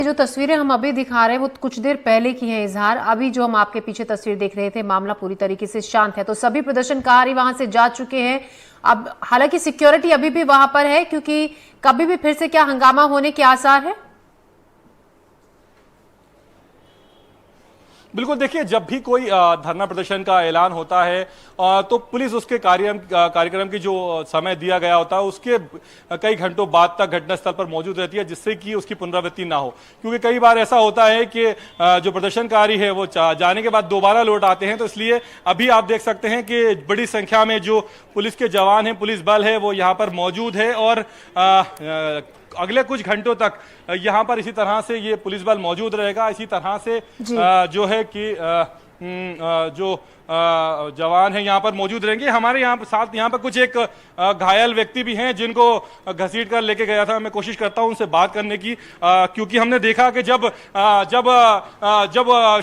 जो तस्वीरें हम अभी दिखा रहे हैं वो कुछ देर पहले की हैं इजहार। अभी जो हम आपके पीछे तस्वीर देख रहे थे, मामला पूरी तरीके से शांत है। तो सभी प्रदर्शनकारी वहां से जा चुके हैं। अब हालांकि सिक्योरिटी अभी भी वहां पर है, क्योंकि कभी भी फिर से क्या हंगामा होने के आसार है। बिल्कुल, देखिए, जब भी कोई धरना प्रदर्शन का ऐलान होता है तो पुलिस उसके कार्यक्रम की जो समय दिया गया होता है उसके कई घंटों बाद तक घटनास्थल पर मौजूद रहती है, जिससे कि उसकी पुनरावृत्ति ना हो। क्योंकि कई बार ऐसा होता है कि जो प्रदर्शनकारी है वो जाने के बाद दोबारा लौट आते हैं, तो इसलिए अभी आप देख सकते हैं कि बड़ी संख्या में जो पुलिस के जवान हैं, पुलिस बल है, वो यहाँ पर मौजूद है और अगले कुछ घंटों तक यहाँ पर इसी तरह से ये पुलिस बल मौजूद रहेगा। इसी तरह से जो है कि जो जवान है यहाँ पर मौजूद रहेंगे। हमारे यहाँ साथ यहाँ पर कुछ एक घायल व्यक्ति भी हैं जिनको घसीट कर लेके गया था। मैं कोशिश करता हूँ उनसे बात करने की, क्योंकि हमने देखा कि जब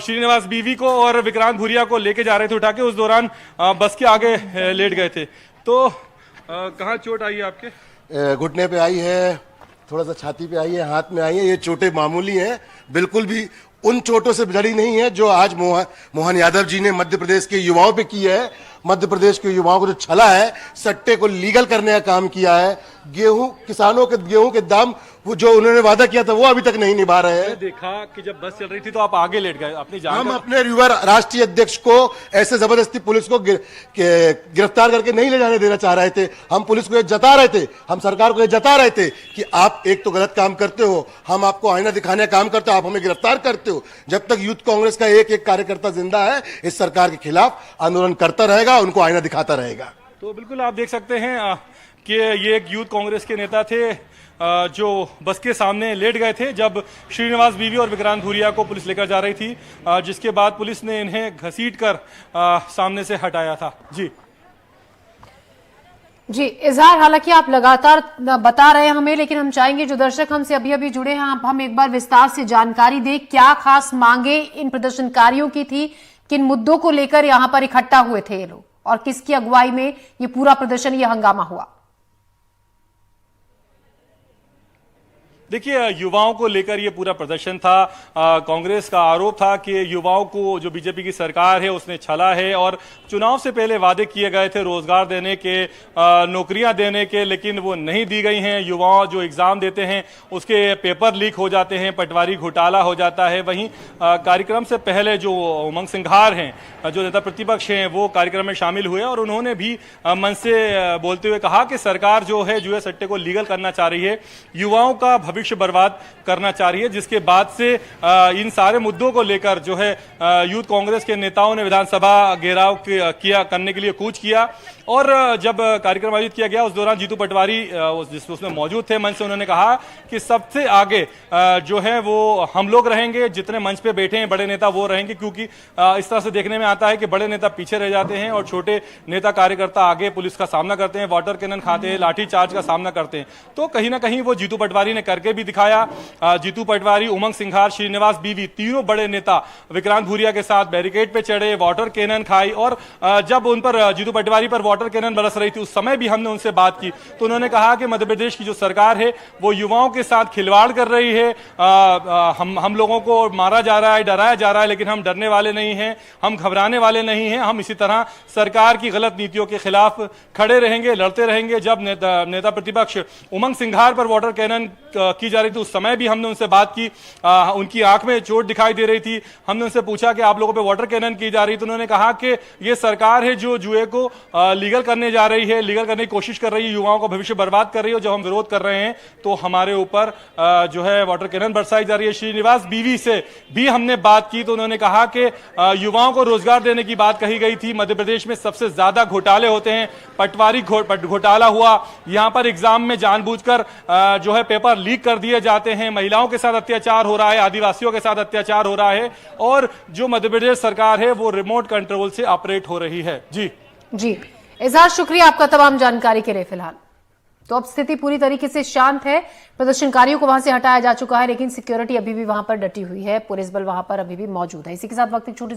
श्रीनिवास बीवी को और विक्रांत भूरिया को लेके जा रहे थे उठा के, उस दौरान बस के आगे लेट गए थे। तो कहाँ चोट आई है आपके? घुटने पे आई है, थोड़ा सा छाती पे आई है, हाथ में आई है। ये चोटें मामूली हैं, बिल्कुल भी उन चोटों से जड़ी नहीं है जो आज मोहन यादव जी ने मध्य प्रदेश के युवाओं पे की है। मध्य प्रदेश के युवाओं को जो छला है, सट्टे को लीगल करने का काम किया है। किसानों के गेहूं के दाम वो जो उन्होंने वादा किया था वो अभी तक नहीं निभा रहे हैं। देखा कि जब बस चल रही थी तो आप आगे लेट गए अपनी जान। हम अपने युवा राष्ट्रीय अध्यक्ष को ऐसे जबरदस्ती पुलिस को गिरफ्तार करके नहीं ले जाने देना चाह रहे थे। हम पुलिस को ये जता रहे थे, हम सरकार को ये जता रहे थे कि आप एक तो गलत काम करते हो, हम आपको आईना दिखाने का काम करते हो, आप हमें गिरफ्तार करते हो। जब तक यूथ कांग्रेस का एक एक कार्यकर्ता जिंदा है, इस सरकार के खिलाफ आंदोलन करता रहेगा, उनको आईना दिखाता रहेगा। तो बिल्कुल आप देख सकते हैं कि ये एक यूथ कांग्रेस के नेता थे जो बस के सामने लेट गए थे जब श्रीनिवास बीवी और विक्रांत भूरिया को पुलिस लेकर जा रही थी, जिसके बाद पुलिस ने इन्हें घसीटकर सामने से हटाया था। जी इजहार, हालांकि आप लगातार बता रहे हैं हमें, लेकिन हम चाहेंगे जो दर्शक हमसे अभी अभी जुड़े हैं, हम एक बार विस्तार से जानकारी दें। क्या खास मांगे इन प्रदर्शनकारियों की थी, किन मुद्दों को लेकर यहां पर इकट्ठा हुए थे ये लोग, और किसकी अगुवाई में ये पूरा प्रदर्शन, ये हंगामा हुआ? देखिए, युवाओं को लेकर ये पूरा प्रदर्शन था। कांग्रेस का आरोप था कि युवाओं को जो बीजेपी की सरकार है उसने छला है और चुनाव से पहले वादे किए गए थे रोजगार देने के, नौकरियां देने के, लेकिन वो नहीं दी गई हैं। युवाओं जो एग्जाम देते हैं उसके पेपर लीक हो जाते हैं, पटवारी घोटाला हो जाता है। वहीं कार्यक्रम से पहले जो उमंग सिंघार हैं, जो नेता प्रतिपक्ष हैं, वो कार्यक्रम में शामिल हुए और उन्होंने भी मंच से बोलते हुए कहा कि सरकार जो है जुए सट्टे को लीगल करना चाह रही है, युवाओं का भविष्य बर्बाद करना चाह रही है। जिसके बाद से इन सारे मुद्दों को लेकर जो है यूथ कांग्रेस के नेताओं ने विधानसभा घेराव करने के लिए कूच किया। और जब कार्यक्रम आयोजित किया गया उस दौरान जीतू पटवारी उसमें मौजूद थे। मंच से उन्होंने कहा कि सबसे आगे जो है वो हम लोग रहेंगे, जितने मंच पे बैठे हैं बड़े नेता वो रहेंगे, क्योंकि इस तरह से देखने में आता है कि बड़े नेता पीछे रह जाते हैं और छोटे नेता कार्यकर्ता आगे पुलिस का सामना करते हैं, वाटर कैनन खाते हैं, लाठीचार्ज का सामना करते हैं। तो कहीं ना कहीं वो जीतू पटवारी ने करके भी दिखाया। जीतू पटवारी, उमंग सिंघार, श्रीनिवास बीवी, तीनों बड़े नेता विक्रांत भूरिया के साथ बैरिकेड पे चढ़े, वाटर कैनन खाई। और जब उन पर जीतू पटवारी पर वाटर कैनन बरस रही थी उस समय भी हमने उनसे बात की, तो उन्होंने कहा कि मध्य प्रदेश की जो सरकार है वो युवाओं के साथ खिलवाड़ कर रही है। हम लोगों को मारा जा रहा है, डराया जा रहा है, लेकिन हम डरने वाले नहीं हैं, हम घबराने वाले नहीं हैं। हम इसी तरह सरकार की गलत नीतियों के खिलाफ खड़े रहेंगे, लड़ते रहेंगे। जब नेता प्रतिपक्ष उमंग सिंघार पर वाटर कैनन की जा रही थी उस समय भी हमने उनसे बात की। उनकी आंख में चोट दिखाई दे रही थी। हमने उनसे पूछा कि आप लोगों पे वाटर कैनन की जा रही, तो उन्होंने कहा कि ये सरकार है जो जुए को लीगल करने जा रही है, लीगल करने की कोशिश कर रही है, युवाओं का भविष्य बर्बाद कर रही है। जब हम विरोध कर रहे हैं तो हमारे ऊपर जो है वाटर कैनन बरसाई जा रही है। श्रीनिवास बीवी से भी हमने बात की तो उन्होंने कहा कि युवाओं को रोजगार देने की बात कही गई थी। मध्य प्रदेश में सबसे ज्यादा घोटाले होते हैं, पटवारी घोटाला हुआ, यहां पर एग्जाम में जानबूझकर जो है पेपर लीक कर दिए जाते हैं, महिलाओं के साथ अत्याचार हो रहा है, आदिवासियों के साथ अत्याचार हो रहा है, और जो मध्य प्रदेश सरकार है वो रिमोट कंट्रोल से ऑपरेट हो रही है। जी इजहार, शुक्रिया आपका तमाम जानकारी के लिए। फिलहाल तो अब स्थिति पूरी तरीके से शांत है, प्रदर्शनकारियों को वहां से हटाया जा चुका है, लेकिन सिक्योरिटी अभी भी वहां पर डटी हुई है, पुलिस बल वहां पर अभी भी मौजूद है। इसी के साथ वक्त एक छोटी